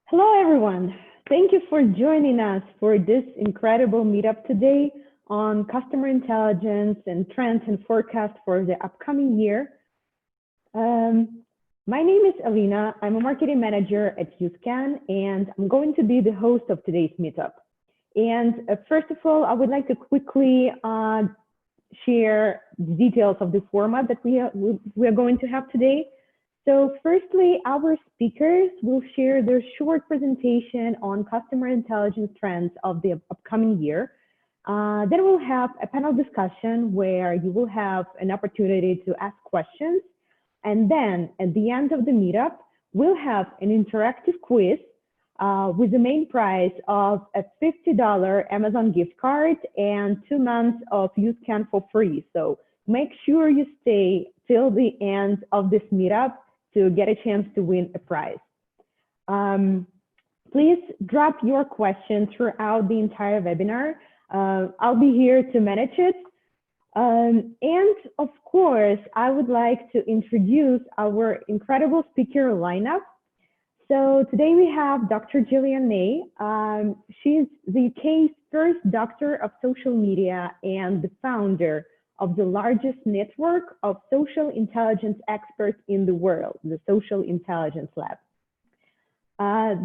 Hello, everyone. Thank you for joining us for this incredible meetup today on customer intelligence and trends and forecasts for the upcoming year. My name is Alina. I'm a marketing manager at UScan, and I'm going to be the host of today's meetup. And first of all, I would like to quickly share the details of the format that we are going to have today. So firstly, our speakers will share their short presentation on customer intelligence trends of the upcoming year. Then we'll have a panel discussion where you will have an opportunity to ask questions. And then at the end of the meetup, we'll have an interactive quiz with the main prize of a $50 Amazon gift card and 2 months of UScan for free. So make sure you stay till the end of this meetup to get a chance to win a prize. Please drop your questions throughout the entire webinar. I'll be here to manage it. And of course, I would like to introduce our incredible speaker lineup. So today we have Dr. Jillian Ney. She's the UK's first doctor of social media and the founder of the largest network of social intelligence experts in the world, the Social Intelligence Lab.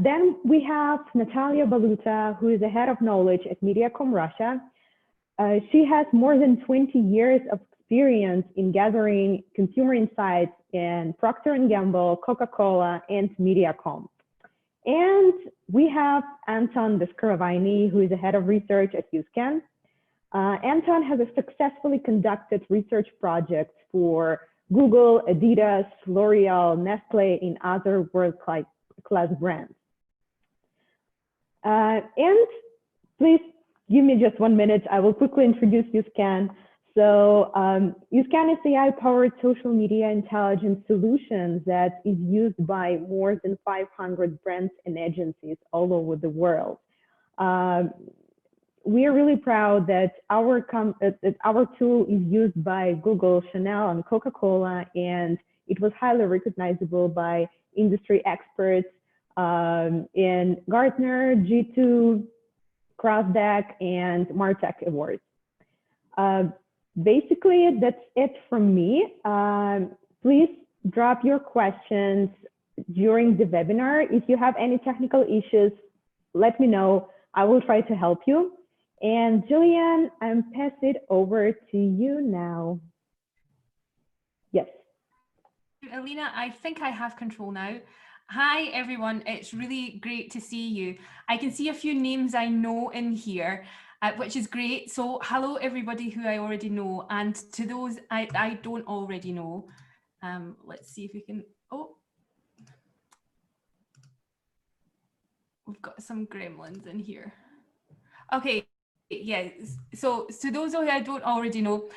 Then we have Natalia Baluta, who is the head of knowledge at Mediacom Russia. She has more than 20 years of experience in gathering consumer insights in Procter & Gamble, Coca-Cola, and Mediacom. And we have Anton Descaravini, who is the head of research at UScan. Anton has successfully conducted research projects for Google, Adidas, L'Oreal, Nestle, and other world-class brands. And please give me just 1 minute. I will quickly introduce UScan. So UScan is AI-powered social media intelligence solution that is used by more than 500 brands and agencies all over the world. We are really proud that our tool is used by Google, Chanel, and Coca-Cola, and it was highly recognizable by industry experts in Gartner, G2, CrossDeck, and Martech Awards. Basically, that's it from me. Please drop your questions during the webinar. If you have any technical issues, let me know. I will try to help you. And Jillian, I'm pass it over to you now. Yes. Alina, I think I have control now. Hi, everyone. It's really great to see you. I can see a few names I know in here, which is great. So hello, everybody who I already know. And to those I don't already know, let's see if we can, oh. We've got some gremlins in here. Okay. Yeah, so to those who I don't already know,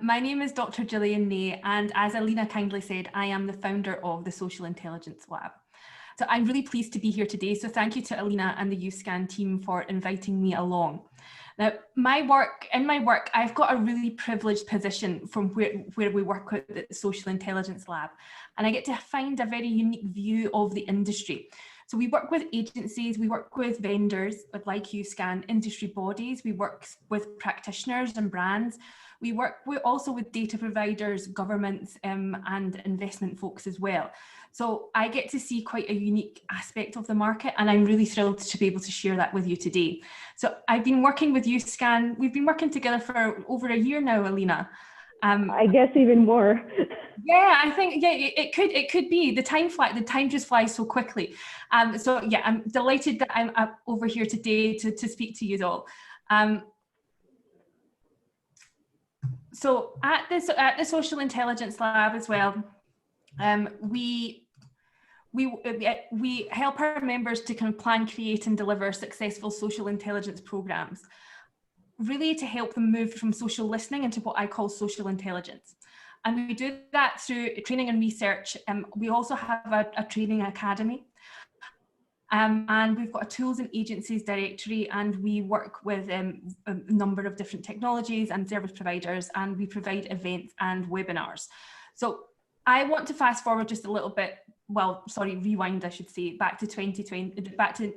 my name is Dr. Jillian Ney, and as Alina kindly said, I am the founder of the Social Intelligence Lab. So I'm really pleased to be here today. So thank you to Alina and the UScan team for inviting me along. Now, in my work, I've got a really privileged position from where we work with the Social Intelligence Lab, and I get to find a very unique view of the industry. So we work with agencies, we work with vendors like UScan, industry bodies, we work with practitioners and brands. We work also with data providers, governments, and investment folks as well. So I get to see quite a unique aspect of the market, and I'm really thrilled to be able to share that with you today. So I've been working with UScan, we've been working together for over a year now, Alina. I guess even more. Yeah, I think it could be. The time just flies so quickly. So yeah, I'm delighted that I'm up over here today to speak to you all. So at the Social Intelligence Lab as well, we help our members to kind of plan, create, and deliver successful social intelligence programs, really to help them move from social listening into what I call social intelligence. And we do that through training and research. We also have a training academy. And we've got a tools and agencies directory, and we work with a number of different technologies and service providers, and we provide events and webinars. So I want to fast forward just a little bit well, sorry, rewind, I should say, back to 2020, back to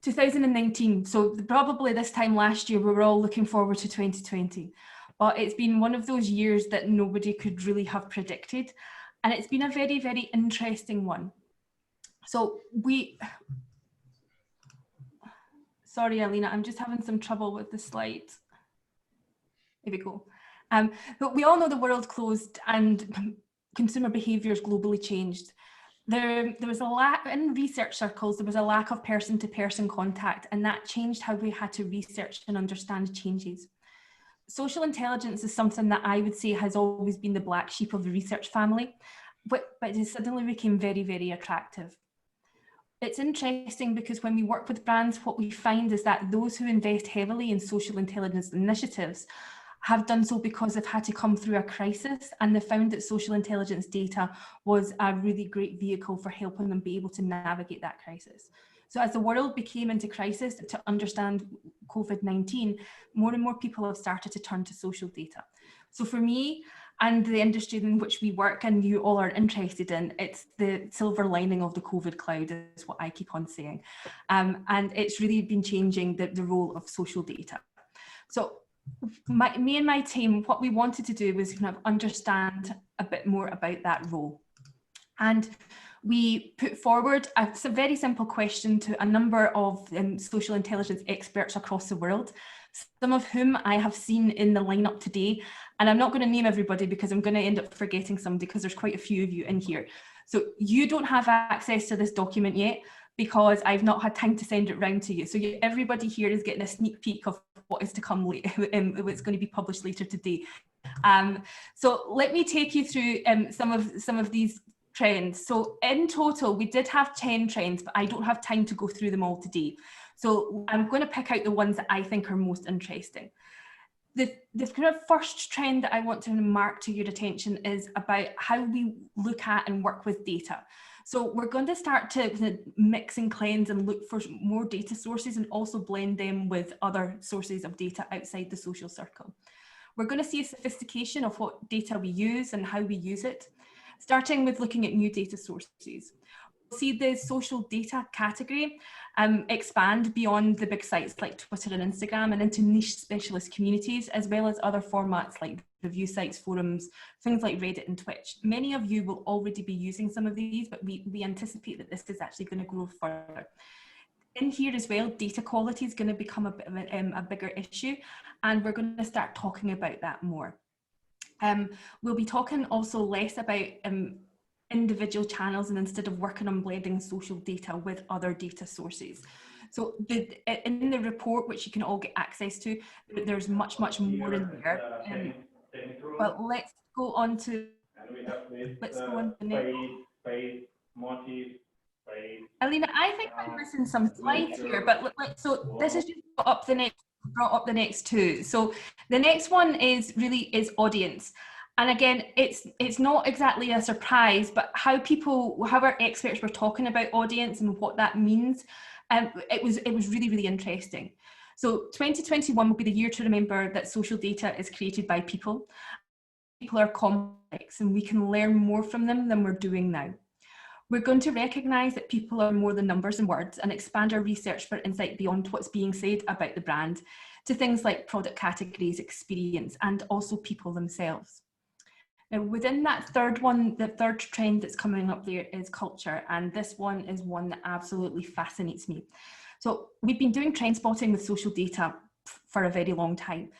2019. So probably this time last year, we were all looking forward to 2020. But it's been one of those years that nobody could really have predicted. And it's been a very, very interesting one. So sorry, Alina, I'm just having some trouble with the slides. Here we go. But we all know the world closed and consumer behaviours globally changed. There was a lack, in research circles, there was a lack of person-to-person contact, and that changed how we had to research and understand changes. Social intelligence is something that I would say has always been the black sheep of the research family, but it suddenly became very, very attractive. It's interesting because when we work with brands, what we find is that those who invest heavily in social intelligence initiatives have done so because they've had to come through a crisis, and they found that social intelligence data was a really great vehicle for helping them be able to navigate that crisis. So as the world became into crisis to understand COVID-19, more and more people have started to turn to social data. So for me, and the industry in which we work and you all are interested in, it's the silver lining of the COVID cloud, is what I keep on saying. And it's really been changing the role of social data. So me and my team, what we wanted to do was kind of understand a bit more about that role. And we put forward a very simple question to a number of social intelligence experts across the world, some of whom I have seen in the lineup today. And I'm not going to name everybody because I'm going to end up forgetting somebody, because there's quite a few of you in here. So you don't have access to this document yet because I've not had time to send it round to you. So everybody here is getting a sneak peek of what is to come later, what's going to be published later today. So let me take you through some of these trends. So in total, we did have 10 trends, but I don't have time to go through them all today. So I'm going to pick out the ones that I think are most interesting. The kind of first trend that I want to mark to your attention is about how we look at and work with data. So we're going to start to mix and cleanse and look for more data sources and also blend them with other sources of data outside the social circle. We're going to see a sophistication of what data we use and how we use it, starting with looking at new data sources. We'll see the social data category expand beyond the big sites like Twitter and Instagram and into niche specialist communities, as well as other formats like review sites, forums, things like Reddit and Twitch. Many of you will already be using some of these, but we anticipate that this is actually going to grow further. In here as well, data quality is going to become a bit of a bigger issue, and we're going to start talking about that more. We'll be talking also less about individual channels, and instead of working on blending social data with other data sources. So in the report, which you can all get access to, there's much more in there. Well, let's go on to the next. Alina, I think I'm missing some slides here, but so this is just brought up the next two. So the next one is audience. And again, it's not exactly a surprise, but how our experts were talking about audience and what that means, it was really interesting. So 2021 will be the year to remember that social data is created by people. People are complex, and we can learn more from them than we're doing now. We're going to recognise that people are more than numbers and words, and expand our research for insight beyond what's being said about the brand to things like product categories, experience, and also people themselves. Now, within that third one, the third trend that's coming up there is culture, and this one is one that absolutely fascinates me. So we've been doing trend spotting with social data for a very long time,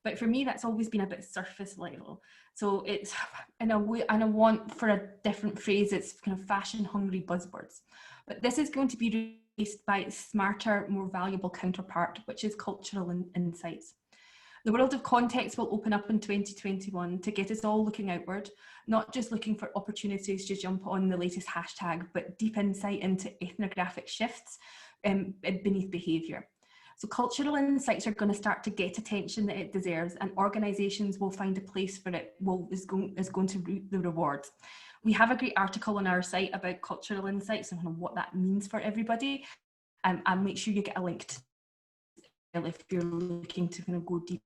but for me, that's always been a bit surface level. So it's, in a way, and I want for a different phrase, it's kind of fashion hungry buzzwords. But this is going to be replaced by its smarter, more valuable counterpart, which is cultural insights. The world of context will open up in 2021 to get us all looking outward, not just looking for opportunities to jump on the latest hashtag, but deep insight into ethnographic shifts beneath behaviour. So cultural insights are going to start to get attention that it deserves, and organisations will find a place for it, is going to reap the rewards. We have a great article on our site about cultural insights and what that means for everybody, and make sure you get a link to it if you're looking to kind of go deep.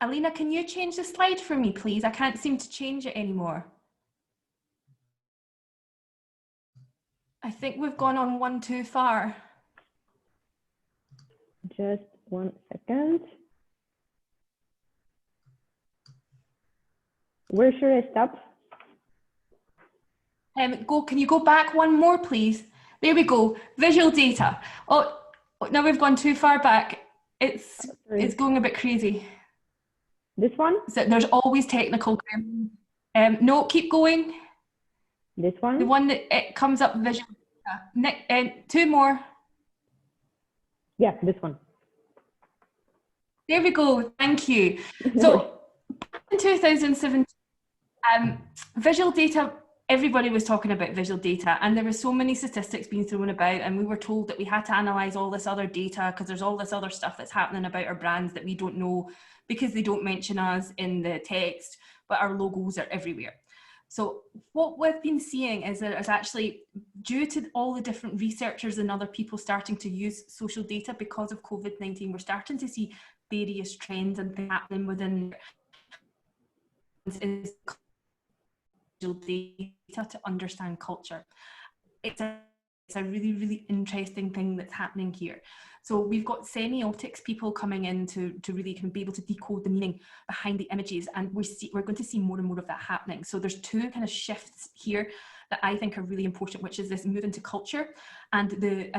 Alina, can you change the slide for me, please? I can't seem to change it anymore. I think we've gone on one too far. Just 1 second. Where should I stop? Can you go back one more, please? There we go. Visual data. Oh, now we've gone too far back. It's going a bit crazy. This one? So there's always technical. No, keep going. This one? The one that it comes up visual data. Two more. Yeah, this one. There we go. Thank you. So in 2017, visual data, everybody was talking about visual data, and there were so many statistics being thrown about, and we were told that we had to analyze all this other data because there's all this other stuff that's happening about our brands that we don't know because they don't mention us in the text, but our logos are everywhere. So what we've been seeing is that it's actually due to all the different researchers and other people starting to use social data because of COVID-19, we're starting to see various trends and things happening within data to understand culture. It's a really, really interesting thing that's happening here. So we've got semiotics people coming in to really kind of be able to decode the meaning behind the images, and we're going to see more and more of that happening. So there's two kind of shifts here that I think are really important, which is this move into culture and the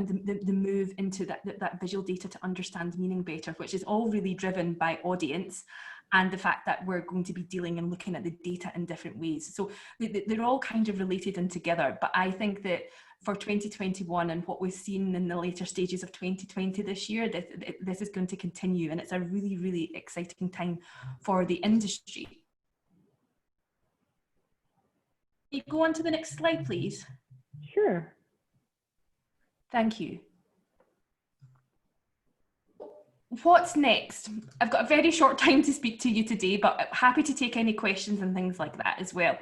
move into that visual data to understand meaning better, which is all really driven by audience and the fact that we're going to be dealing and looking at the data in different ways. So they're all kind of related and together, but I think that for 2021 and what we've seen in the later stages of 2020 this year, this is going to continue, and it's a really, really exciting time for the industry. Can you go on to the next slide, please? Sure. Thank you. What's next? I've got a very short time to speak to you today, but happy to take any questions and things like that as well.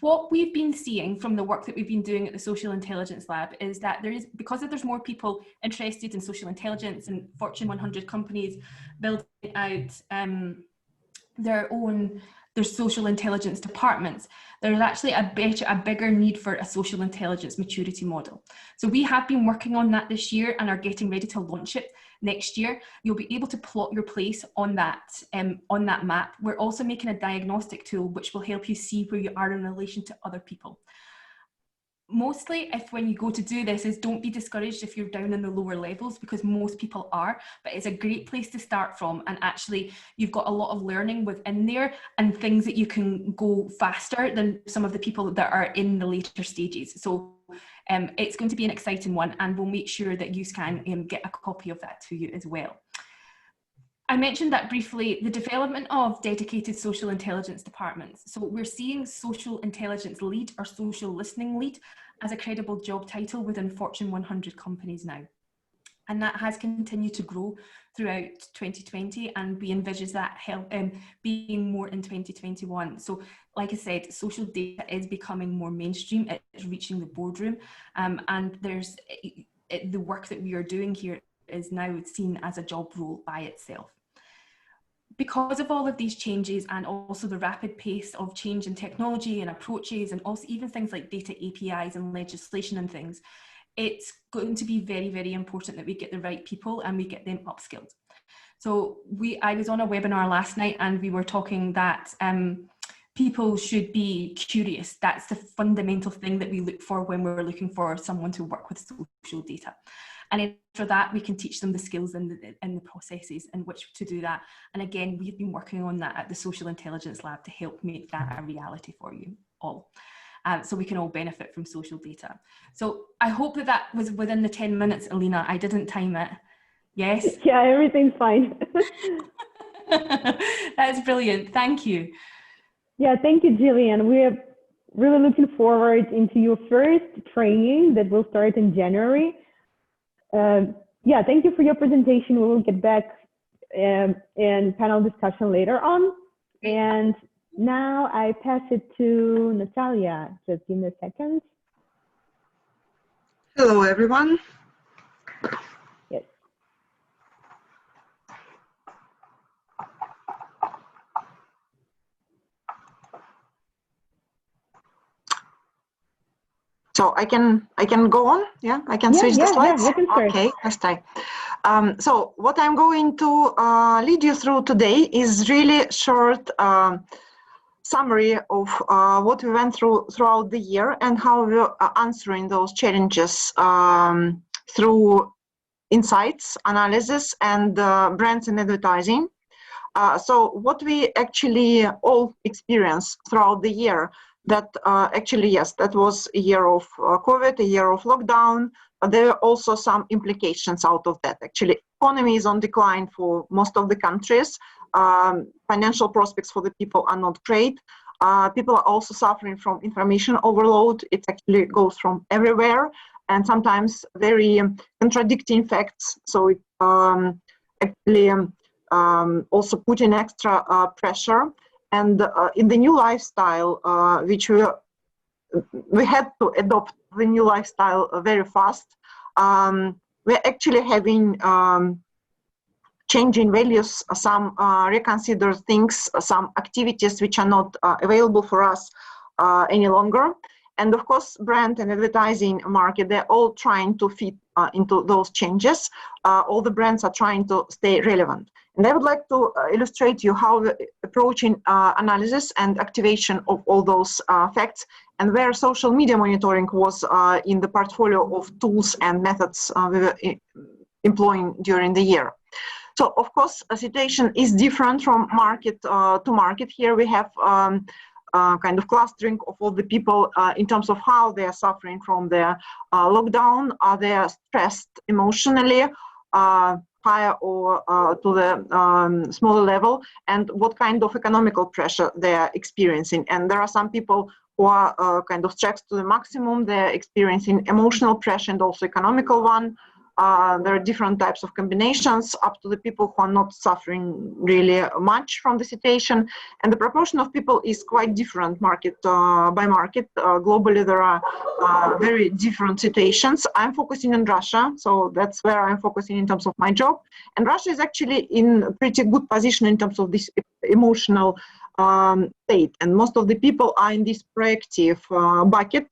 What we've been seeing from the work that we've been doing at the Social Intelligence Lab is that because there's more people interested in social intelligence and Fortune 100 companies building out their social intelligence departments, there's actually a bigger need for a social intelligence maturity model. So we have been working on that this year and are getting ready to launch it next year. You'll be able to plot your place on that map. We're also making a diagnostic tool which will help you see where you are in relation to other people. Mostly, when you go to do this, is don't be discouraged if you're down in the lower levels, because most people are, but it's a great place to start from, and actually you've got a lot of learning within there and things that you can go faster than some of the people that are in the later stages. So it's going to be an exciting one, and we'll make sure that you can get a copy of that to you as well. I mentioned that briefly, the development of dedicated social intelligence departments. So we're seeing social intelligence lead or social listening lead as a credible job title within Fortune 100 companies now. And that has continued to grow throughout 2020, and we envisage that being more in 2021. So like I said, social data is becoming more mainstream, it's reaching the boardroom, and there's the work that we are doing here is now seen as a job role by itself. Because of all of these changes and also the rapid pace of change in technology and approaches, and also even things like data APIs and legislation and things, it's going to be very, very important that we get the right people and we get them upskilled. So I was on a webinar last night and we were talking that people should be curious. That's the fundamental thing that we look for when we're looking for someone to work with social data. And for that, we can teach them the skills and the processes in which to do that. And again, we've been working on that at the Social Intelligence Lab to help make that a reality for you all. So we can all benefit from social data. So I hope that was within the 10 minutes, Alina. I didn't time it. Yes? Yeah, everything's fine. That's brilliant. Thank you. Yeah, thank you, Jillian. We're really looking forward into your first training that will start in January. Yeah, thank you for your presentation. We will get back in panel discussion later on. And now I pass it to Natalia. Just give me a second. Hello, everyone. Yes. So I can go on. Yeah, I can switch the slides. You can start. Okay, let's try. So what I'm going to lead you through today is really short summary of what we went through throughout the year and how we're answering those challenges through insights, analysis, and brands and advertising. So what we actually all experienced throughout the year, that actually, yes, that was a year of COVID, a year of lockdown, but there are also some implications out of that. Actually, economy is on decline for most of the countries. Financial prospects for the people are not great. People are also suffering from information overload. It actually goes from everywhere and sometimes very contradicting facts. So it actually also put in extra pressure. And in the new lifestyle, which we had to adopt the new lifestyle very fast, we're actually having changing values, some reconsider things, some activities which are not available for us any longer. And of course, brand and advertising market, they're all trying to fit into those changes. All the brands are trying to stay relevant. And I would like to illustrate you how we're approaching analysis and activation of all those facts, and where social media monitoring was in the portfolio of tools and methods we were employing during the year. So, of course, a situation is different from market to market. Here we have kind of clustering of all the people in terms of how they are suffering from the lockdown. Are they stressed emotionally, higher or to the smaller level, and what kind of economical pressure they are experiencing? And there are some people who are kind of stressed to the maximum. They're experiencing emotional pressure and also economical one. There are different types of combinations up to the people who are not suffering really much from the situation. And the proportion of people is quite different market by market. Globally, there are very different situations. I'm focusing on Russia, so that's where I'm focusing in terms of my job. And Russia is actually in a pretty good position in terms of this emotional state. And most of the people are in this proactive bucket,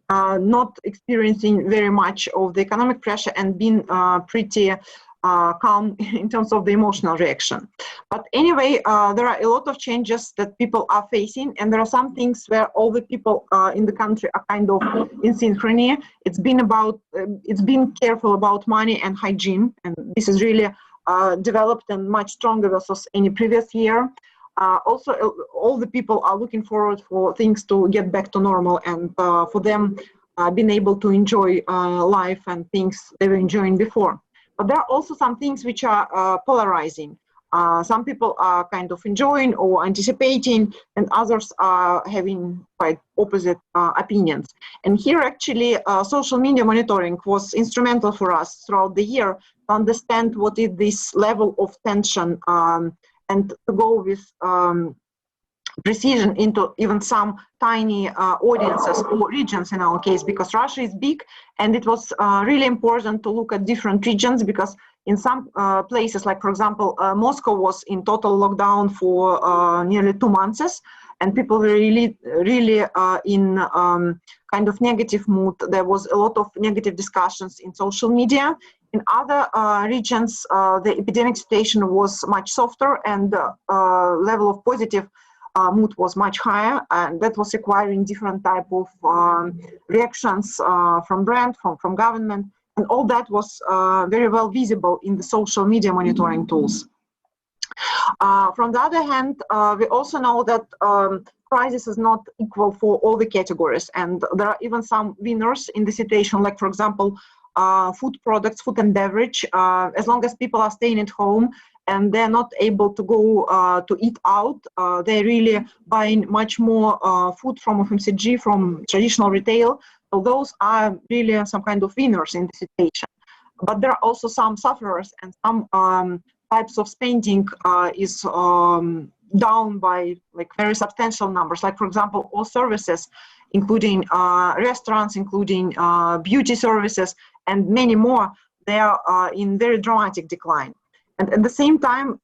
not experiencing very much of the economic pressure and being pretty calm in terms of the emotional reaction. But anyway, there are a lot of changes that people are facing, and there are some things where all the people in the country are kind of in synchrony. It's been careful about money and hygiene, and this is really developed and much stronger versus any previous year. Also, all the people are looking forward for things to get back to normal and for them being able to enjoy life and things they were enjoying before. But there are also some things which are polarizing. Some people are kind of enjoying or anticipating, and others are having quite opposite opinions. And here actually social media monitoring was instrumental for us throughout the year to understand what is this level of tension and to go with precision into even some tiny audiences or regions in our case, because Russia is big, and it was really important to look at different regions, because in some places, like for example, Moscow was in total lockdown for nearly 2 months, and people were really in kind of negative mood. There was a lot of negative discussions in social media. In other regions, the epidemic situation was much softer, and the level of positive mood was much higher, and that was requiring different type of reactions from brand, from government, and all that was very well visible in the social media monitoring tools. From the other hand, we also know that crisis is not equal for all the categories, and there are even some winners in the situation, like for example, food products, food and beverage. As long as people are staying at home and they're not able to go to eat out, they're really buying much more food from FMCG, from traditional retail. So those are really some kind of winners in the situation. But there are also some sufferers, and some types of spending is down by like very substantial numbers. Like for example, all services, including restaurants, including beauty services, and many more, they are in very dramatic decline. And at the same time,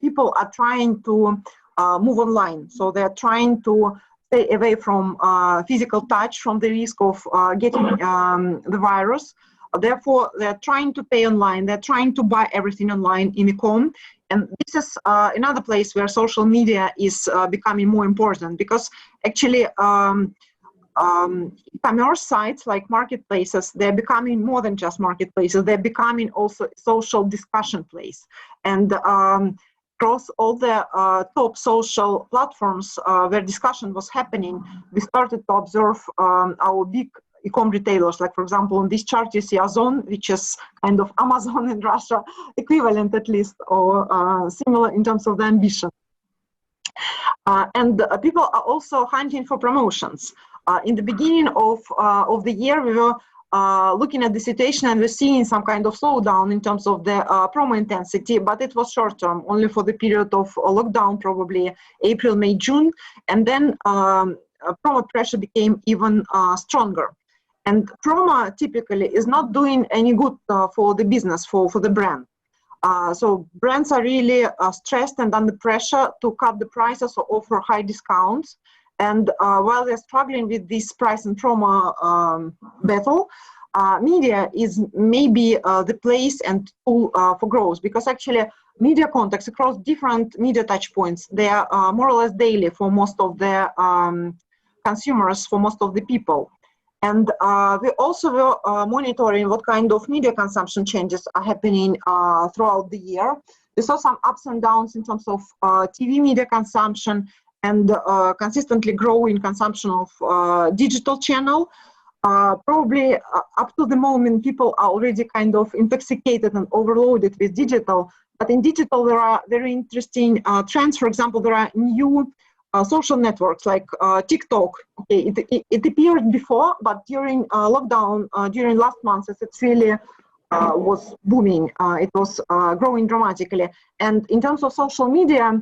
people are trying to move online. So they're trying to stay away from physical touch, from the risk of getting the virus. Therefore, they're trying to pay online. They're trying to buy everything online in e-com. And this is another place where social media is becoming more important, because actually e-commerce sites like marketplaces, they're becoming more than just marketplaces. They're becoming also social discussion place. And across all the top social platforms where discussion was happening, we started to observe our big e-com retailers. Like, for example, on this chart, you see Ozon, which is kind of Amazon in Russia, equivalent at least, or similar in terms of the ambition. And people are also hunting for promotions. In the beginning of the year, we were looking at the situation and we're seeing some kind of slowdown in terms of the promo intensity, but it was short term, only for the period of lockdown, probably April, May, June. And then promo pressure became even stronger. And promo typically is not doing any good for the business, for the brand. So brands are really stressed and under pressure to cut the prices or offer high discounts. And while they're struggling with this price and promo battle, media is maybe the place and tool for growth, because actually media contacts across different media touch points, they are more or less daily for most of the consumers, for most of the people. And we also were monitoring what kind of media consumption changes are happening throughout the year. We saw some ups and downs in terms of TV media consumption and consistently growing consumption of digital channel. Probably up to the moment, people are already kind of intoxicated and overloaded with digital. But in digital, there are very interesting trends. For example, there are new social networks like TikTok. Okay, it appeared before, but during lockdown, during last months, it really was booming. It was growing dramatically. And in terms of social media,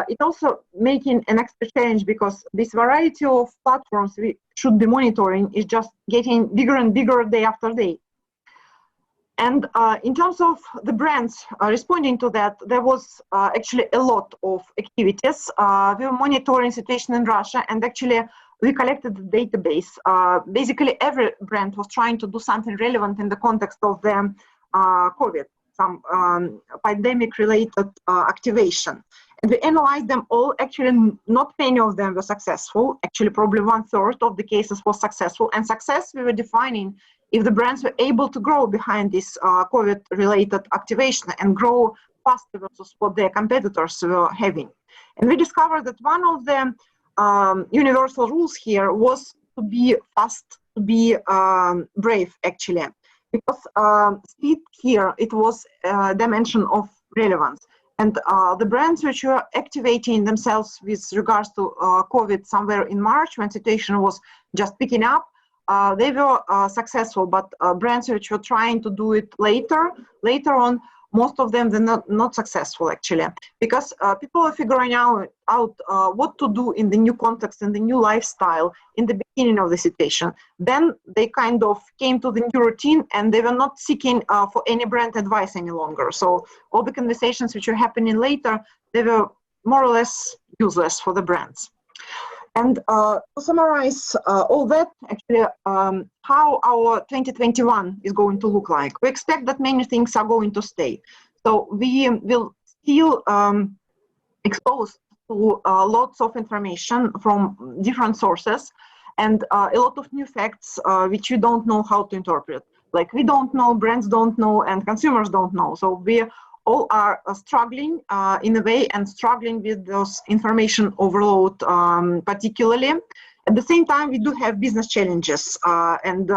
it also making an extra challenge, because this variety of platforms we should be monitoring is just getting bigger and bigger day after day. And in terms of the brands responding to that, there was actually a lot of activities. We were monitoring situation in Russia, and actually we collected the database. Basically, every brand was trying to do something relevant in the context of the COVID, some pandemic-related activation. And we analyzed them all. Actually, not many of them were successful. Actually, probably 1/3 of the cases was successful. And success we were defining if the brands were able to grow behind this COVID-related activation and grow faster versus what their competitors were having. And we discovered that one of the universal rules here was to be fast, to be brave, actually. Because speed here, it was a dimension of relevance. And the brands which were activating themselves with regards to COVID somewhere in March, when situation was just picking up, they were successful. But brands which were trying to do it later on, most of them they're not successful, actually, because people are figuring out what to do in the new context, in the new lifestyle, in the beginning of the situation. Then they kind of came to the new routine, and they were not seeking for any brand advice any longer. So all the conversations which were happening later, they were more or less useless for the brands. And to summarize all that, actually, how our 2021 is going to look like. We expect that many things are going to stay. So we will still exposed to lots of information from different sources, and a lot of new facts which we don't know how to interpret. Like, we don't know, brands don't know, and consumers don't know. So we all are struggling in a way, and struggling with those information overload particularly. At the same time, we do have business challenges and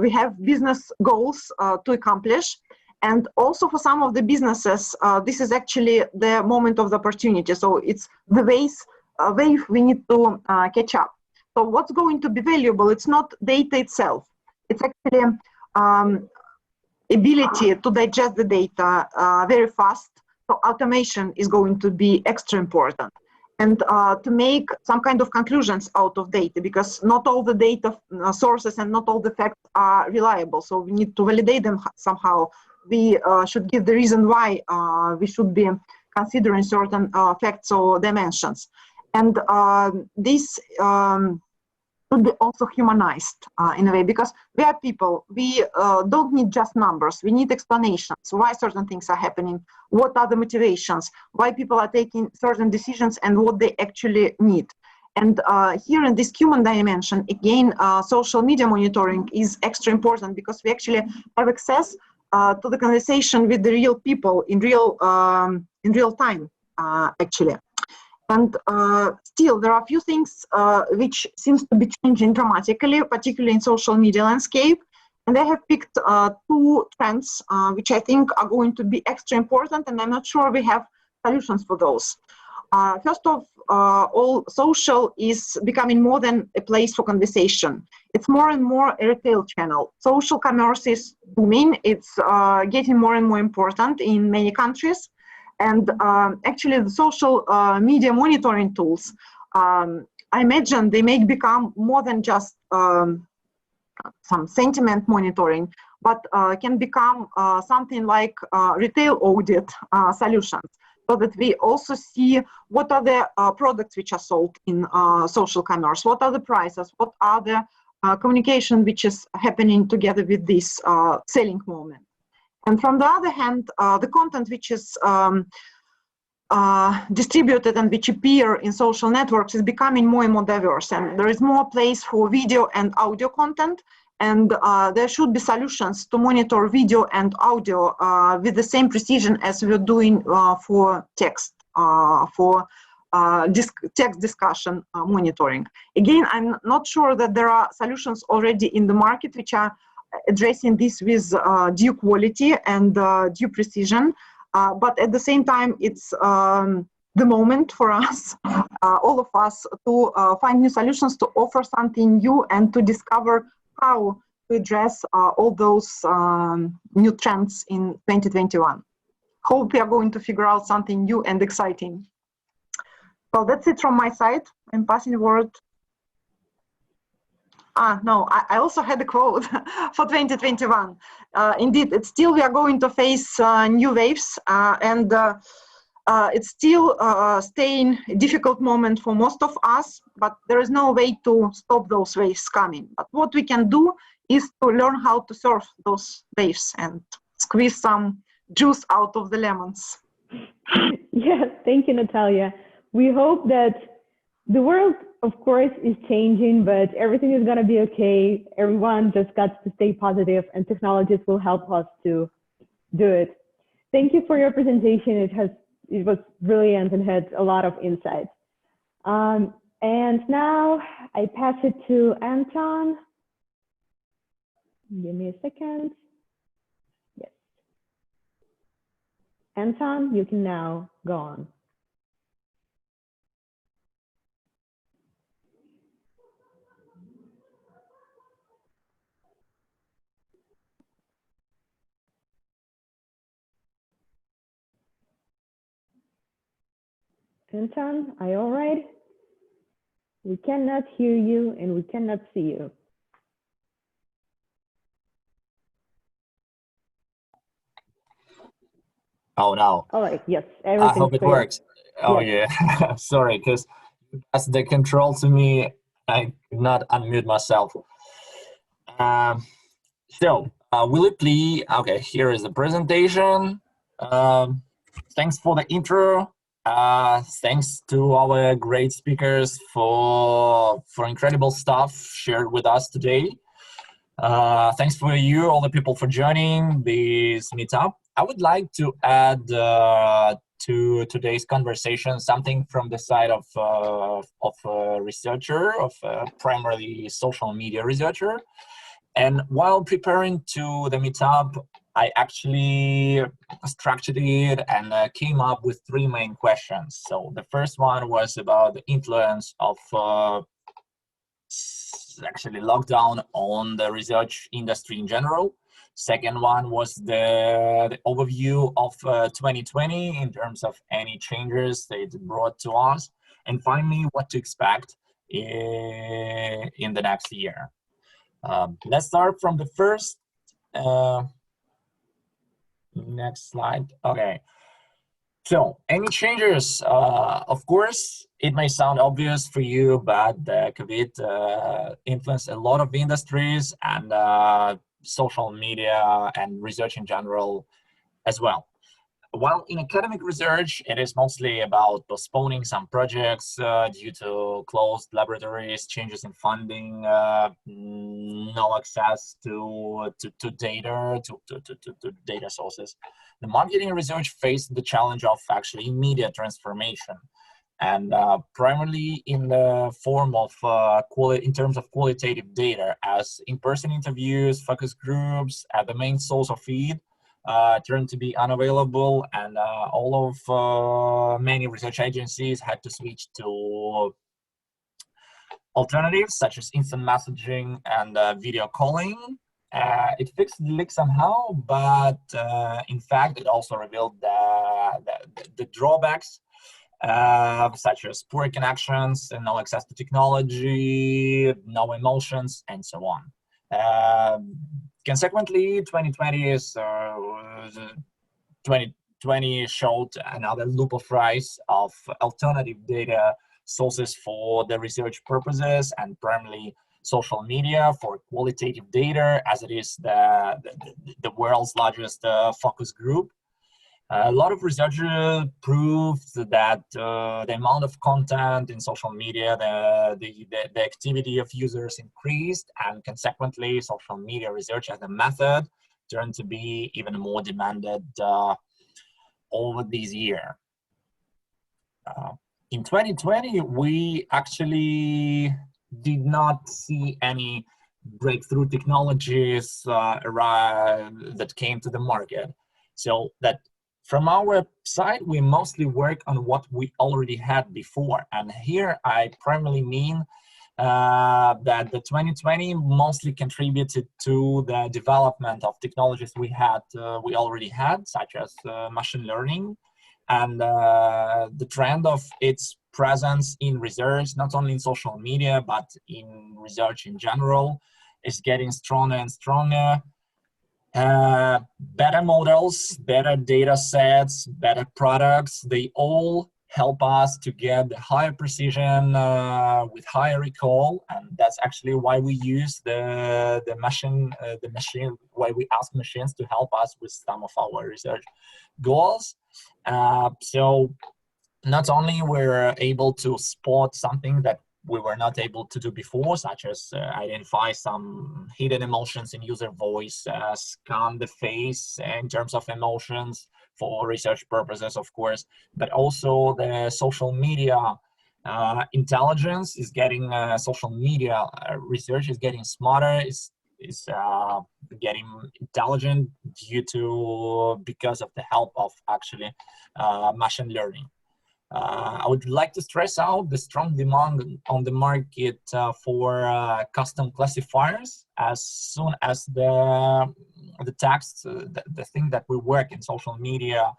we have business goals to accomplish. And also for some of the businesses, this is actually the moment of the opportunity. So it's the wave we need to catch up. So what's going to be valuable? It's not data itself. It's actually ability to digest the data very fast. So automation is going to be extra important. And to make some kind of conclusions out of data, because not all the data sources and not all the facts are reliable. So we need to validate them somehow. We should give the reason why we should be considering certain facts or dimensions. And this should be also humanized in a way, because we are people. We don't need just numbers. We need explanations why certain things are happening, what are the motivations, why people are taking certain decisions, and what they actually need. And here in this human dimension, again, social media monitoring is extra important, because we actually have access to the conversation with the real people in real time, actually. And still, there are a few things which seems to be changing dramatically, particularly in social media landscape. And I have picked two trends which I think are going to be extra important, and I'm not sure we have solutions for those. First of all, social is becoming more than a place for conversation. It's more and more a retail channel. Social commerce is booming. It's getting more and more important in many countries. And actually, the social media monitoring tools, I imagine they may become more than just some sentiment monitoring, but can become something like retail audit solutions, so that we also see what are the products which are sold in social commerce, what are the prices, what are the communication which is happening together with this selling moment. And from the other hand, the content which is distributed and which appear in social networks is becoming more and more diverse, and there is more place for video and audio content, and there should be solutions to monitor video and audio with the same precision as we're doing for text, for text discussion monitoring. Again, I'm not sure that there are solutions already in the market which are addressing this with due quality and due precision. But at the same time, it's the moment for us, all of us, to find new solutions, to offer something new, and to discover how to address all those new trends in 2021. Hope we are going to figure out something new and exciting. So that's it from my side. I'm passing the word. No, I also had a quote for 2021. Indeed, it's still we are going to face new waves, and it's still staying a difficult moment for most of us, but there is no way to stop those waves coming. But what we can do is to learn how to surf those waves and squeeze some juice out of the lemons. Yes, thank you, Natalia. We hope that the world, of course, is changing, but everything is going to be okay. Everyone just got to stay positive, and technologies will help us to do it. Thank you for your presentation. It was brilliant and had a lot of insights. And now I pass it to Anton. Give me a second. Yes. Anton, you can now go on. Anton, are you all right? We cannot hear you and we cannot see you. Oh no. All right, yes, I hope it clear. works. Oh Yes. yeah. Sorry, because that's the control to me. I could not unmute myself. So, will you please? Okay, here is the presentation. Thanks for the intro. Thanks to our great speakers for incredible stuff shared with us today. Thanks for you, all the people, for joining this meetup. I would like to add to today's conversation something from the side of a researcher, of a primarily social media researcher. And while preparing to the meetup, I actually structured it and came up with three main questions. So the first one was about the influence of actually lockdown on the research industry in general. Second one was the overview of 2020 in terms of any changes that it brought to us. And finally, what to expect in the next year. Let's start from the first. Next slide. Okay. So any changes, of course, It may sound obvious for you, but COVID influenced a lot of industries and social media and research in general as well. While in academic research, it is mostly about postponing some projects due to closed laboratories, changes in funding, no access to data, to data sources. The marketing research faced the challenge of actually media transformation, and primarily in the form of in terms of qualitative data, as in-person interviews, focus groups, the main source of feed turned to be unavailable, and all of many research agencies had to switch to alternatives such as instant messaging and video calling. It fixed the leak somehow, but in fact, it also revealed the drawbacks, such as poor connections and no access to technology, no emotions, and so on. Consequently, 2020 showed another loop of rise of alternative data sources for the research purposes, and primarily social media for qualitative data, as it is the world's largest focus group. A lot of researchers proved that the amount of content in social media, the activity of users increased, and consequently, social media research as a method turned to be even more demanded over this year. In 2020, we actually did not see any breakthrough technologies that came to the market. So that from our side, we mostly work on what we already had before. And here I primarily mean that the 2020 mostly contributed to the development of technologies we already had, such as machine learning, and the trend of its presence in research, not only in social media, but in research in general, is getting stronger and stronger. Better models, better data sets, better products, they all help us to get higher precision with higher recall, and that's actually why we use the machine, why we ask machines to help us with some of our research goals. So not only we're able to spot something that we were not able to do before, such as identify some hidden emotions in user voice, scan the face in terms of emotions for research purposes, of course, but also the social media intelligence is getting, social media research is getting smarter, is getting intelligent because of the help of actually machine learning. I would like to stress out the strong demand on the market for custom classifiers. As soon as the text, the thing that we work in social media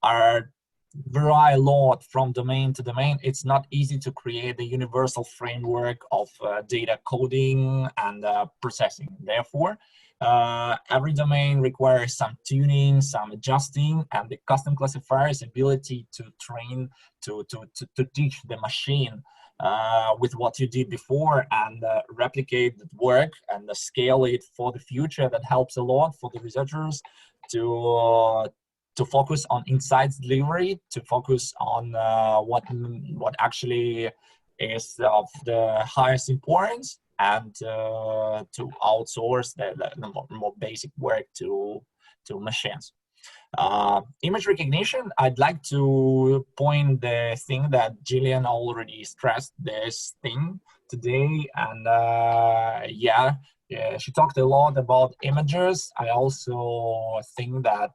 are vary a lot from domain to domain, it's not easy to create a universal framework of data coding and processing. Therefore, every domain requires some tuning, some adjusting, and the custom classifier's ability to train, to teach the machine with what you did before and replicate the work and scale it for the future. That helps a lot for the researchers to focus on insights delivery, to focus on what actually is of the highest importance, and to outsource the more basic work to machines. Image recognition, I'd like to point the thing that Gillian already stressed this thing today, and yeah, she talked a lot about images. I also think that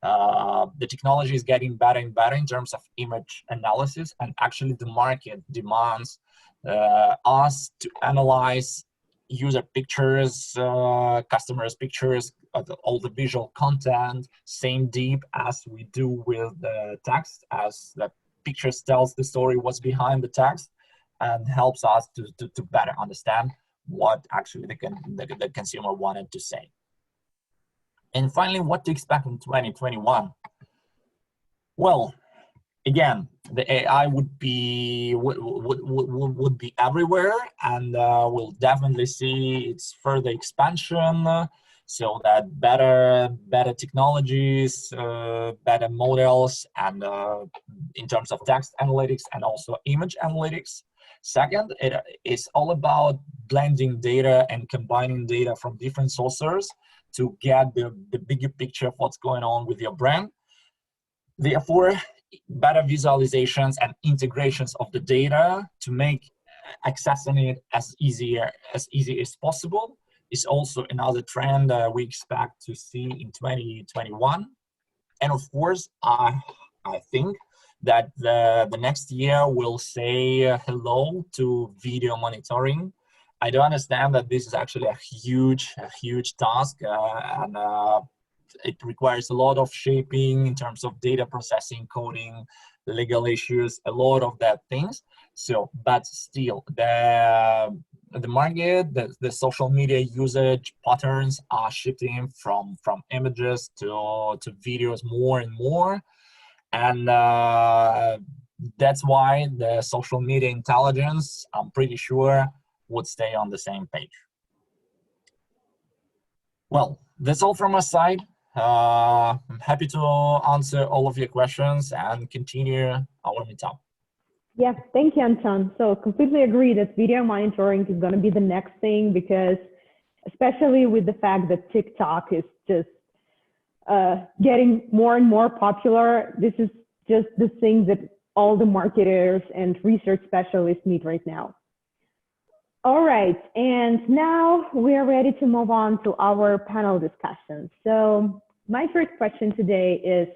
the technology is getting better and better in terms of image analysis, and actually the market demands us to analyze user pictures, customers' pictures, all the visual content, same deep as we do with the text, as the pictures tells the story what's behind the text, and helps us to better understand what actually the consumer wanted to say. And finally, what to expect in 2021? Well, again, the AI would be everywhere, and we'll definitely see its further expansion. So that better technologies, better models, and in terms of text analytics and also image analytics. Second, it is all about blending data and combining data from different sources to get the bigger picture of what's going on with your brand. Therefore, better visualizations and integrations of the data to make accessing it as easy as possible is also another trend we expect to see in 2021. And of course, I think that the next year will say hello to video monitoring. I do understand that this is actually a huge task, and it requires a lot of shaping in terms of data processing, coding, legal issues, a lot of that things. So, but still, the market, the social media usage patterns are shifting from images to videos more and more, and that's why the social media intelligence, I'm pretty sure, would stay on the same page. Well, that's all from my side. I'm happy to answer all of your questions and continue our meetup. Yes, thank you, Anton. So completely agree that video monitoring is going to be the next thing, because especially with the fact that TikTok is just getting more and more popular, this is just the thing that all the marketers and research specialists need right now. All right, and now we are ready to move on to our panel discussion. So my first question today is,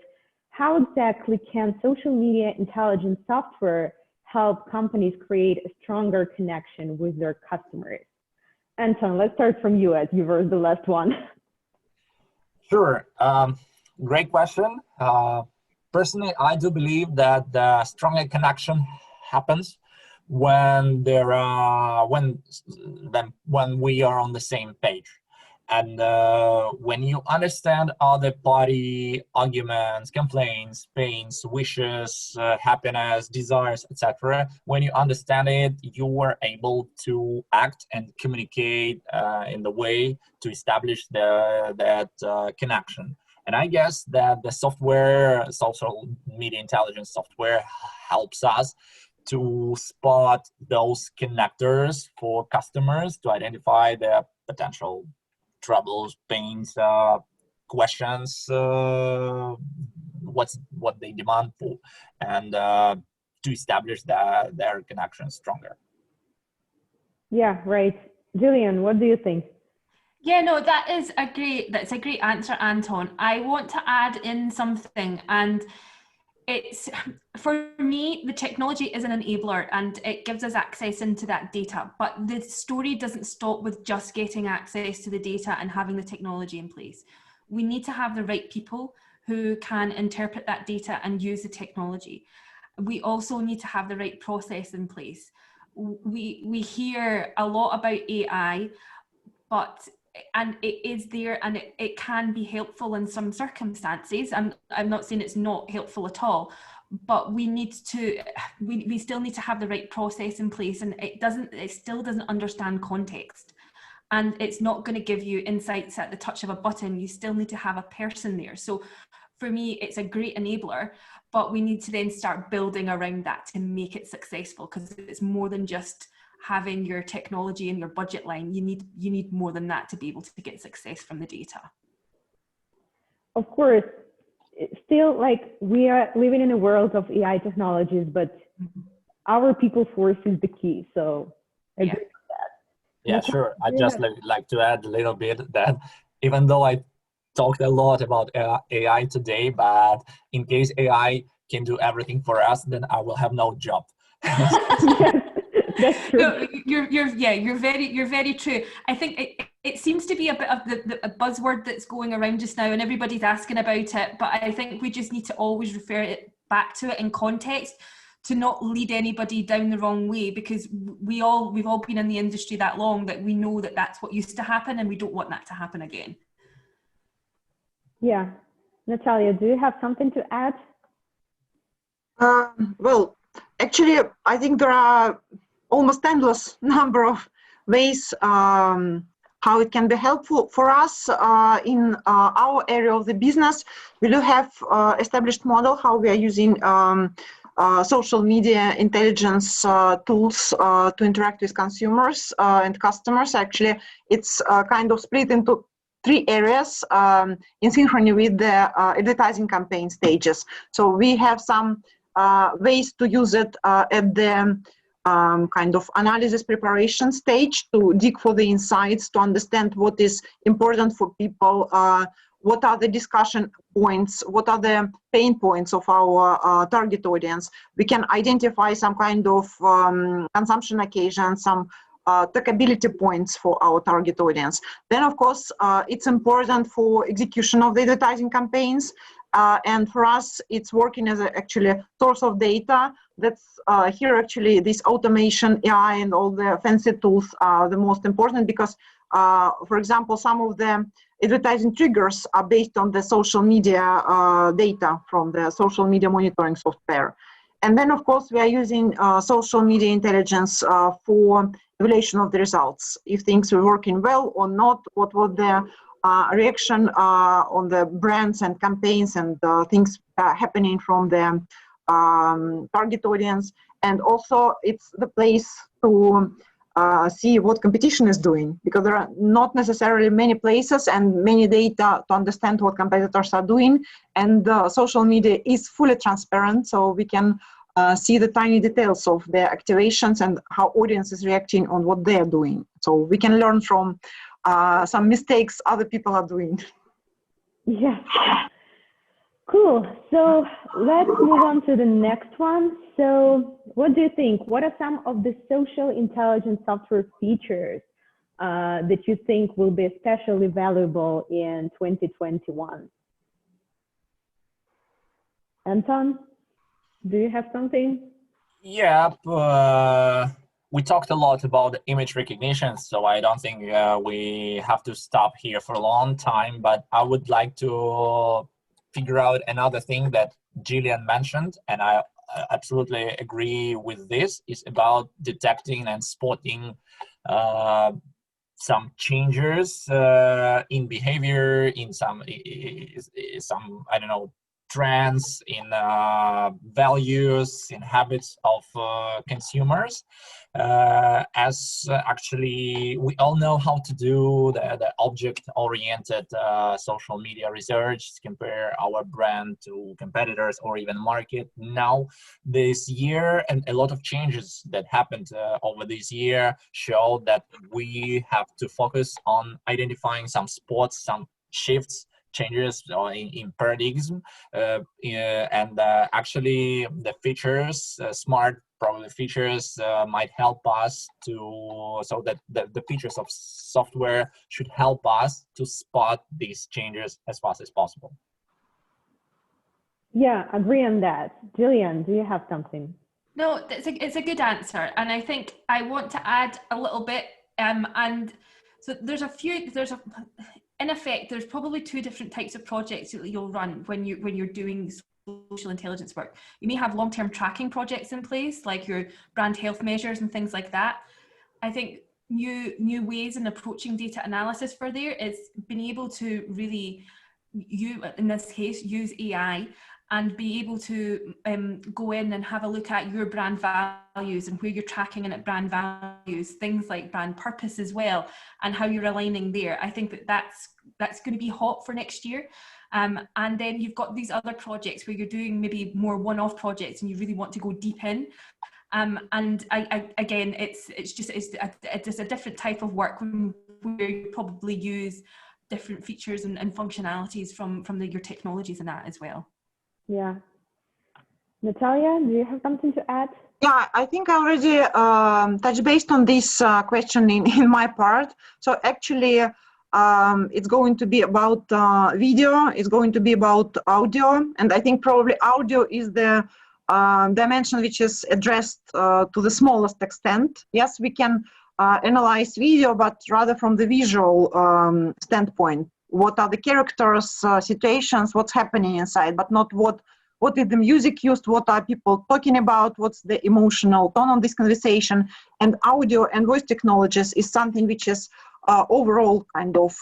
how exactly can social media intelligence software help companies create a stronger connection with their customers? Anton, let's start from you, as you were the last one. Sure, great question. Personally, I do believe that the stronger connection happens when when we are on the same page, and when you understand other party arguments, complaints, pains, wishes, happiness, desires, etc. When you understand it, you are able to act and communicate in the way to establish that connection. And I guess that the software, social media intelligence software, helps us to spot those connectors for customers, to identify their potential troubles, pains, questions, what they demand for, and to establish their connection stronger. Yeah, right. Jillian, what do you think? Yeah, no, that's a great answer, Anton. I want to add in something, and it's, for me, the technology is an enabler and it gives us access into that data, but the story doesn't stop with just getting access to the data and having the technology in place. We need to have the right people who can interpret that data and use the technology. We also need to have the right process in place. We hear a lot about AI, and it is there, and it can be helpful in some circumstances. I'm not saying it's not helpful at all, but we still need to have the right process in place, and it still doesn't understand context, and it's not going to give you insights at the touch of a button. You still need to have a person there. So for me, it's a great enabler, but we need to then start building around that to make it successful, because it's more than just having your technology and your budget line. You need more than that to be able to get success from the data. Of course, still, like, we are living in a world of AI technologies, but our people force is the key. So I agree with that. Yeah, sure. I just like to add a little bit that even though I talked a lot about AI today, but in case AI can do everything for us, then I will have no job. Yes. That's true. No, you're very true. I think it seems to be a bit of the buzzword that's going around just now, and everybody's asking about it. But I think we just need to always refer it back to it in context, to not lead anybody down the wrong way, because we've all been in the industry that long that we know that that's what used to happen, and we don't want that to happen again. Yeah, Natalia, do you have something to add? Well, actually, I think there are almost endless number of ways how it can be helpful for us in our area of the business. We do have established model how we are using social media intelligence tools to interact with consumers and customers. Actually, it's kind of split into three areas in synchrony with the advertising campaign stages. So we have some ways to use it at the kind of analysis preparation stage to dig for the insights, to understand what is important for people, what are the discussion points, what are the pain points of our target audience. We can identify some kind of consumption occasion, some talkability points for our target audience. Then, of course, it's important for execution of the advertising campaigns. And for us, it's working as actually a source of data. That's here actually this automation, AI, and all the fancy tools are the most important because, for example, some of the advertising triggers are based on the social media data from the social media monitoring software. And then, of course, we are using social media intelligence for evaluation of the results. If things were working well or not, what was the reaction on the brands and campaigns and things happening from the target audience. And also it's the place to see what competition is doing, because there are not necessarily many places and many data to understand what competitors are doing. And social media is fully transparent, so we can see the tiny details of their activations and how audience is reacting on what they are doing. So we can learn from some mistakes other people are doing. Yeah. Cool. So let's move on to the next one. So what do you think? What are some of the social intelligence software features that you think will be especially valuable in 2021? Anton, do you have something? Yeah, we talked a lot about image recognition, so I don't think we have to stop here for a long time, but I would like to figure out another thing that Gillian mentioned, and I absolutely agree with this, is about detecting and spotting some changes in behavior, in some I don't know, trends, in values, in habits of consumers. As actually we all know how to do the object-oriented social media research, compare our brand to competitors or even market. Now, this year, and a lot of changes that happened over this year show that we have to focus on identifying some spots, some shifts, changes in paradigms, and actually the features, smart probably features, might help us to, so that the features of software should help us to spot these changes as fast as possible. Yeah, agree on that. Gillian, do you have something? No, it's a good answer, and I think I want to add a little bit. And so in effect, there's probably two different types of projects that you'll run when you're doing social intelligence work. You may have long-term tracking projects in place, like your brand health measures and things like that. I think new ways in approaching data analysis for there is being able to really, in this case, use AI and be able to go in and have a look at your brand values and where you're tracking in at brand values, things like brand purpose as well, and how you're aligning there. I think that's going to be hot for next year. And then you've got these other projects where you're doing maybe more one-off projects and you really want to go deep in. And again, it's just a different type of work where you probably use different features and functionalities from your technologies and that as well. Yeah. Natalia, do you have something to add? Yeah, I think I already touched based on this question in my part. So actually, it's going to be about video, it's going to be about audio, and I think probably audio is the dimension which is addressed to the smallest extent. Yes, we can analyze video, but rather from the visual standpoint. What are the characters, situations, what's happening inside, but not what what is the music used, what are people talking about, what's the emotional tone of this conversation. And audio and voice technologies is something which is overall kind of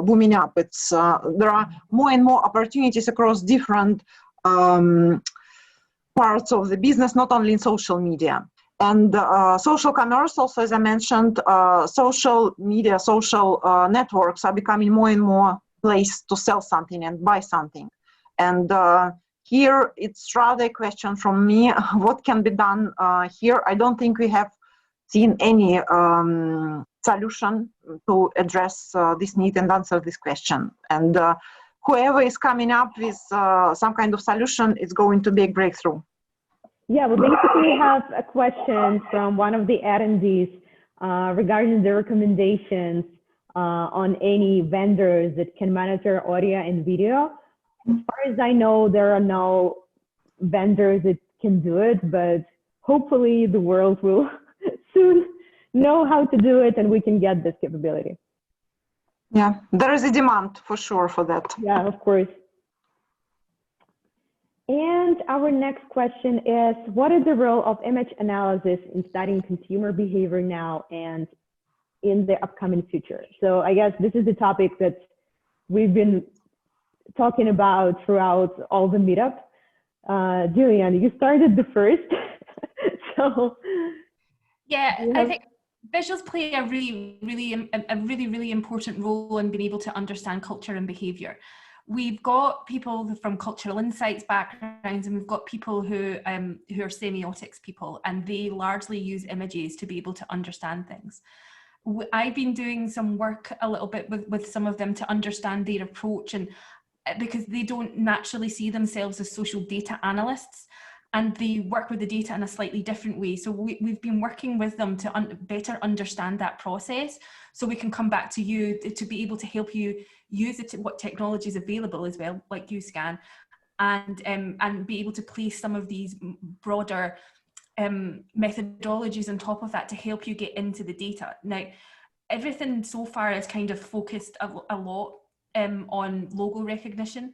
booming up. It's there are more and more opportunities across different parts of the business, not only in social media. And social commerce also, as I mentioned, social media, social networks are becoming more and more place to sell something and buy something. And here it's rather a question from me, what can be done here? I don't think we have seen any solution to address this need and answer this question. And whoever is coming up with some kind of solution is going to be a breakthrough. Yeah, we basically have a question from one of the attendees regarding the recommendations on any vendors that can monitor audio and video. As far as I know, there are no vendors that can do it, but hopefully the world will soon know how to do it and we can get this capability. Yeah, there is a demand for sure for that. Yeah, of course. And our next question is, what is the role of image analysis in studying consumer behavior now and in the upcoming future? So I guess this is the topic that we've been talking about throughout all the meetup. Jillian, you started the first. So yeah, I think visuals play a really important role in being able to understand culture and behavior. We've got people from cultural insights backgrounds, and we've got people who are semiotics people, and they largely use images to be able to understand things. I've been doing some work a little bit with some of them to understand their approach, and because they don't naturally see themselves as social data analysts, and they work with the data in a slightly different way. So we've been working with them to better understand that process, so we can come back to you to be able to help you use it, what technology is available as well, like UScan, and be able to place some of these broader methodologies on top of that to help you get into the data. Now, everything so far is kind of focused a lot on logo recognition.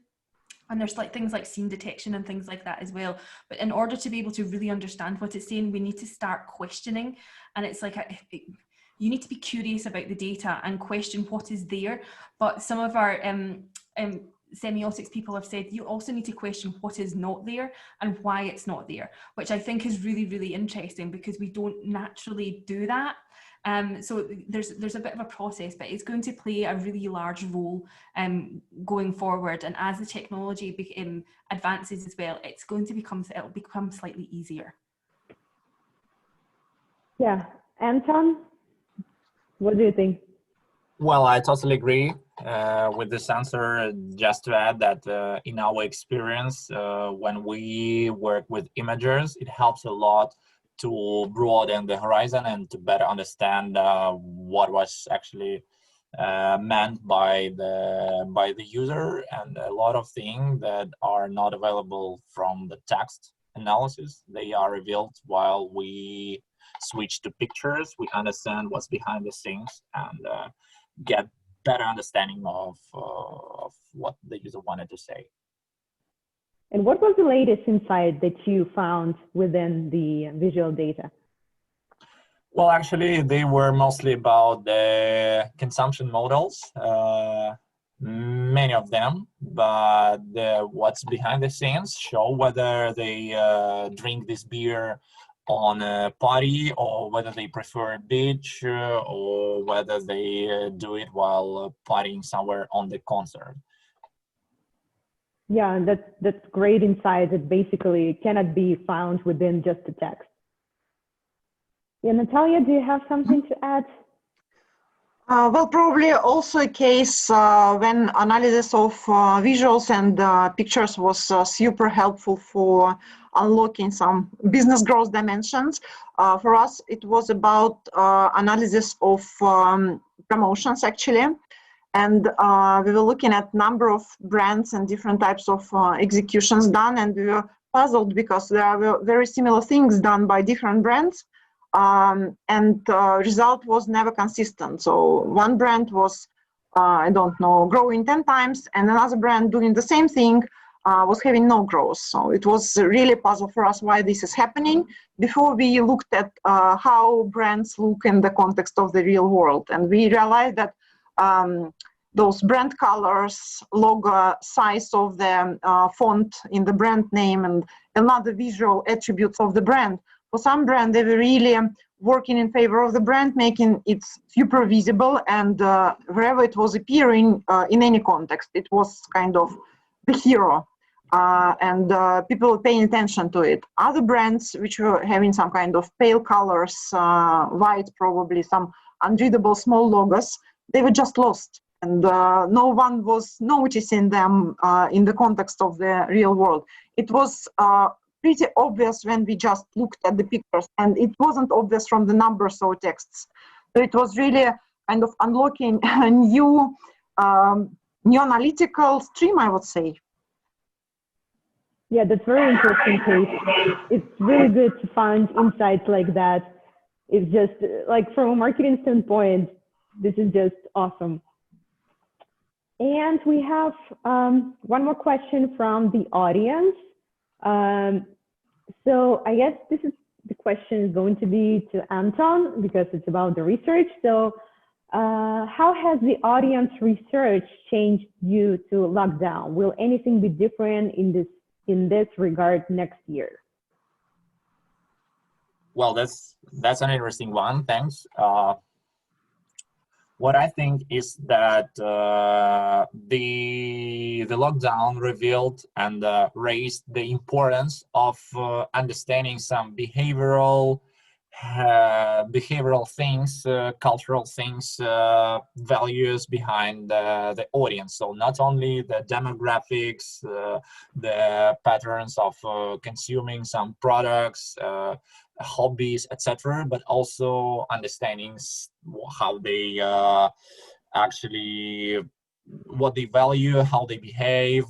And there's like things like scene detection and things like that as well. But in order to be able to really understand what it's saying, we need to start questioning. And it's like, you need to be curious about the data and question what is there. But some of our semiotics people have said, you also need to question what is not there and why it's not there, which I think is really interesting, because we don't naturally do that. So there's a bit of a process, but it's going to play a really large role going forward. And as the technology advances as well, it'll become slightly easier. Yeah, Anton, what do you think? Well, I totally agree with this answer. Just to add that in our experience, when we work with imagers, it helps a lot to broaden the horizon and to better understand what was actually meant by the user, and a lot of things that are not available from the text analysis, they are revealed while we switch to pictures. We understand what's behind the scenes and get better understanding of what the user wanted to say. And what was the latest insight that you found within the visual data? Well, actually, they were mostly about the consumption models, many of them, but what's behind the scenes show whether they drink this beer on a party, or whether they prefer a beach, or whether they do it while partying somewhere on the concert. Yeah, that's great insight that basically cannot be found within just the text. Yeah, Natalia, do you have something to add? Well, probably also a case when analysis of visuals and pictures was super helpful for unlocking some business growth dimensions. For us, it was about analysis of promotions, actually. And we were looking at number of brands and different types of executions done, and we were puzzled because there were very similar things done by different brands, and the result was never consistent. So one brand was, I don't know, growing 10 times, and another brand doing the same thing, was having no growth. So it was really a puzzle for us why this is happening before we looked at how brands look in the context of the real world. And we realized that those brand colors, logo, size of the font in the brand name, and another visual attributes of the brand. For some brand, they were really working in favor of the brand, making it super visible, and wherever it was appearing in any context, it was kind of the hero, and people were paying attention to it. Other brands which were having some kind of pale colors, white probably, some unreadable small logos, they were just lost, and no one was noticing them in the context of the real world. It was pretty obvious when we just looked at the pictures, and it wasn't obvious from the numbers or texts. So it was really kind of unlocking a new analytical stream, I would say. Yeah, that's very interesting, Kate. It's really good to find insights like that. It's just like from a marketing standpoint, this is just awesome. And we have one more question from the audience. So I guess the question is going to be to Anton because it's about the research. So how has the audience research changed due to lockdown? Will anything be different in this regard next year? Well, that's an interesting one. Thanks. What I think is that the lockdown revealed and raised the importance of understanding some behavioral things, cultural things, values behind the audience. So not only the demographics, the patterns of consuming some products, hobbies, etc., but also understanding how they actually, what they value, how they behave,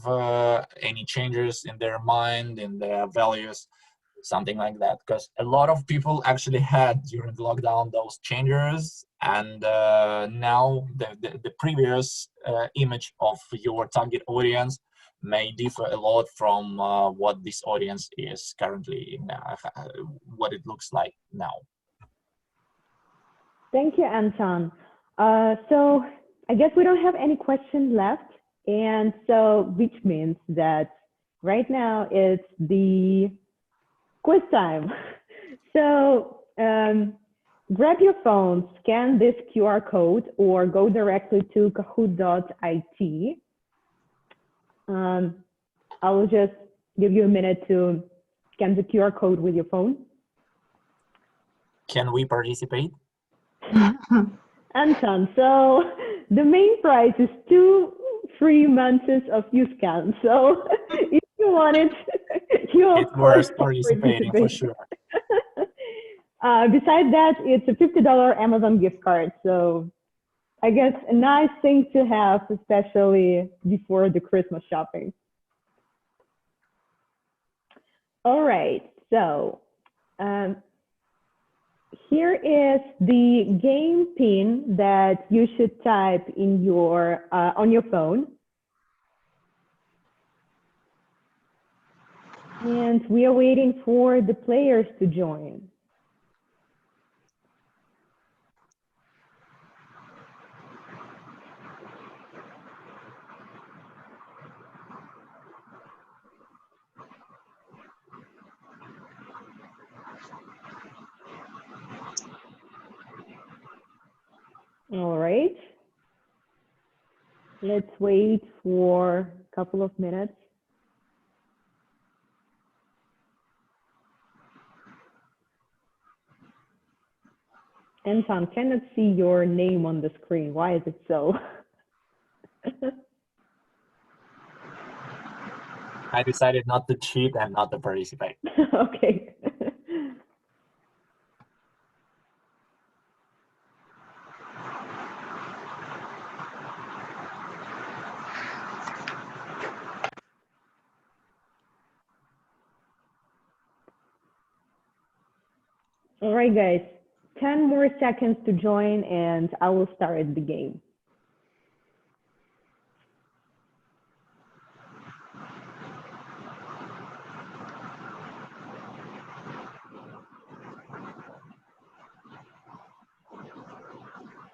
any changes in their mind, in their values, something like that. Because a lot of people actually had during the lockdown those changes, and now the previous image of your target audience may differ a lot from what this audience is currently, what it looks like now. Thank you, Anton. So I guess we don't have any questions left. And so, which means that right now it's the quiz time. So grab your phone, scan this QR code, or go directly to kahoot.it. I will just give you a minute to scan the QR code with your phone. Can we participate? Anton, so the main prize is 2 free months of YouScan. So if you want it, you of course worth participating for sure. Besides that, it's a $50 Amazon gift card. So I guess a nice thing to have, especially before the Christmas shopping. All right, so here is the game pin that you should type in your on your phone. And we are waiting for the players to join. All right. Let's wait for a couple of minutes. Anton, cannot see your name on the screen. Why is it so? I decided not to cheat and not to participate. Okay. All right, guys. 10 more seconds to join and I will start the game.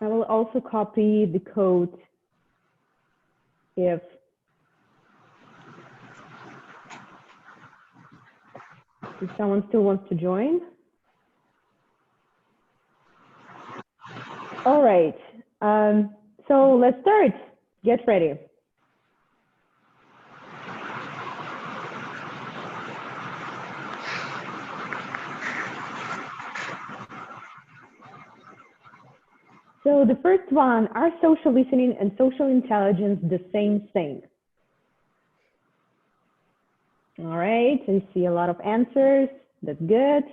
I will also copy the code if someone still wants to join. All right, so let's start. Get ready. So the first one, are social listening and social intelligence the same thing? All right, I see a lot of answers. That's good.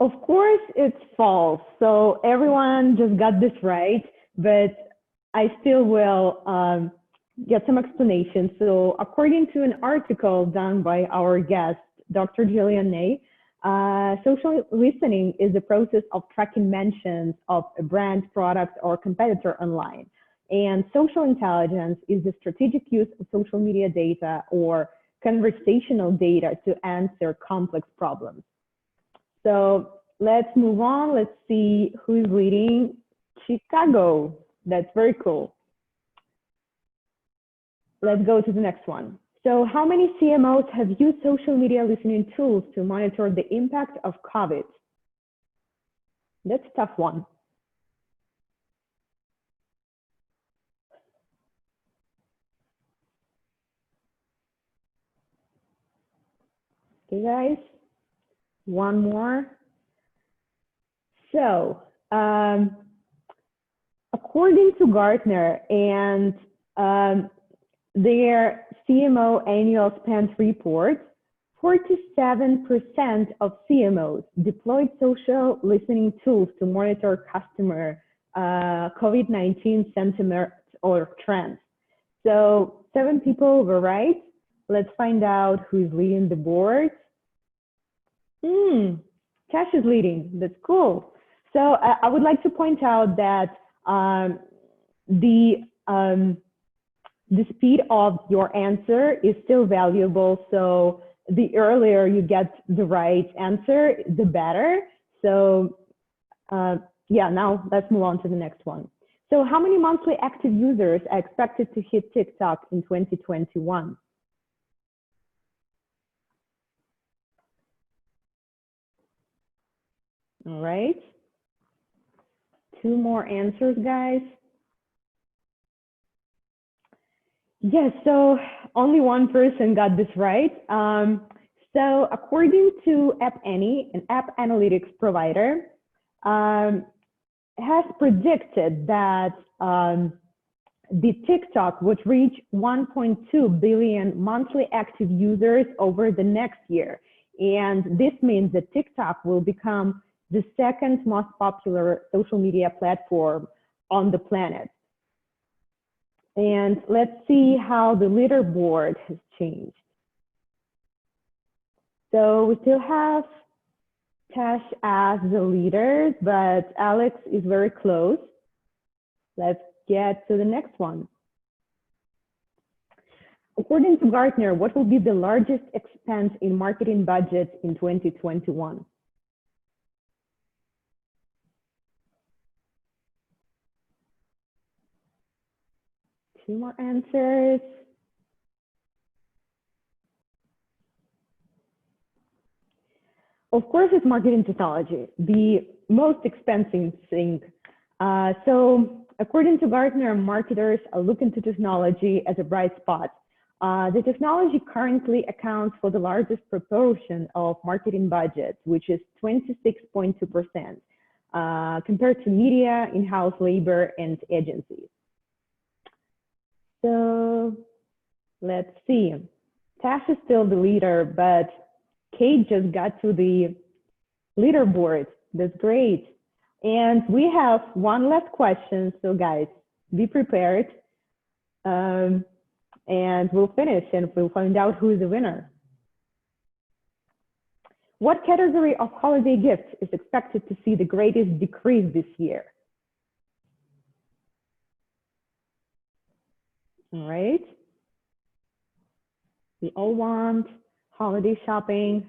Of course, it's false. So everyone just got this right, but I still will get some explanation. So according to an article done by our guest, Dr. Gillian Ney, social listening is the process of tracking mentions of a brand, product, or competitor online. And social intelligence is the strategic use of social media data or conversational data to answer complex problems. So let's move on. Let's see who's leading. Chicago. That's very cool. Let's go to the next one. So how many CMOs have used social media listening tools to monitor the impact of COVID? That's a tough one. Okay, guys. One more. So, according to Gartner and their CMO annual spend report, 47% of CMOs deployed social listening tools to monitor customer COVID-19 sentiment or trends. So 7 people were right. Let's find out who's leading the board. Cash is leading. That's cool. So I would like to point out that the speed of your answer is still valuable. So the earlier you get the right answer, the better. So yeah, now let's move on to the next one. So how many monthly active users are expected to hit TikTok in 2021? All right. 2 more answers, guys. Yes, so only one person got this right. So according to App Annie, an app analytics provider, has predicted that the TikTok would reach 1.2 billion monthly active users over the next year. And this means that TikTok will become the second most popular social media platform on the planet. And let's see how the leaderboard has changed. So we still have Tash as the leader, but Alex is very close. Let's get to the next one. According to Gartner, what will be the largest expense in marketing budget in 2021? Two more answers. Of course, it's marketing technology, the most expensive thing. So according to Gartner, marketers are looking to technology as a bright spot. The technology currently accounts for the largest proportion of marketing budget, which is 26.2%, compared to media, in-house labor, and agencies. So let's see. Tash is still the leader, but Kate just got to the leaderboard. That's great. And we have one last question. So guys, be prepared. And we'll finish and we'll find out who is the winner. What category of holiday gifts is expected to see the greatest decrease this year? All right. We all want holiday shopping.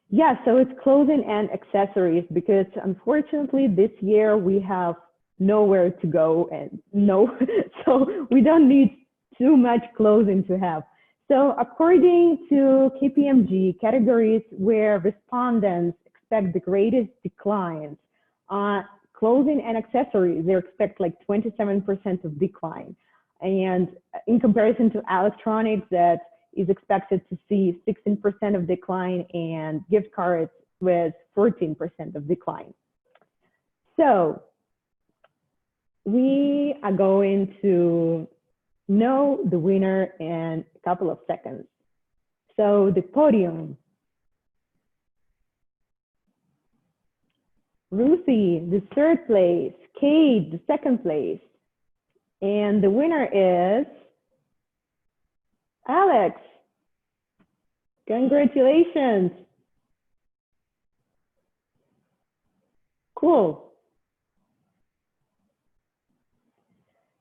Yeah, so it's clothing and accessories because unfortunately this year we have nowhere to go and so we don't need too much clothing to have. So according to KPMG, categories where respondents expect the greatest declines, clothing and accessories, they expect like 27% of decline. And in comparison to electronics, that is expected to see 16% of decline, and gift cards with 14% of decline. So we are going to know the winner in a couple of seconds. So the podium. Ruthie, the third place. Kate, the second place. And the winner is Alex. Congratulations. Cool.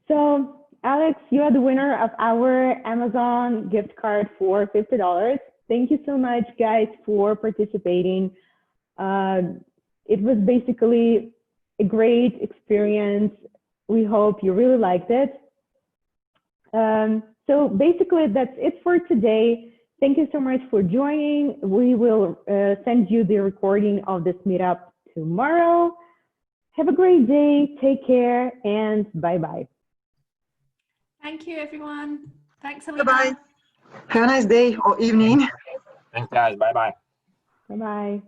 So Alex, you are the winner of our Amazon gift card for $50. Thank you so much, guys, for participating. It was basically a great experience. We hope you really liked it. So basically, that's it for today. Thank you so much for joining. We will send you the recording of this meetup tomorrow. Have a great day. Take care and bye-bye. Thank you, everyone. Thanks, Alina. Bye-bye. Have a nice day or evening. Thanks, guys. Bye-bye. Bye-bye.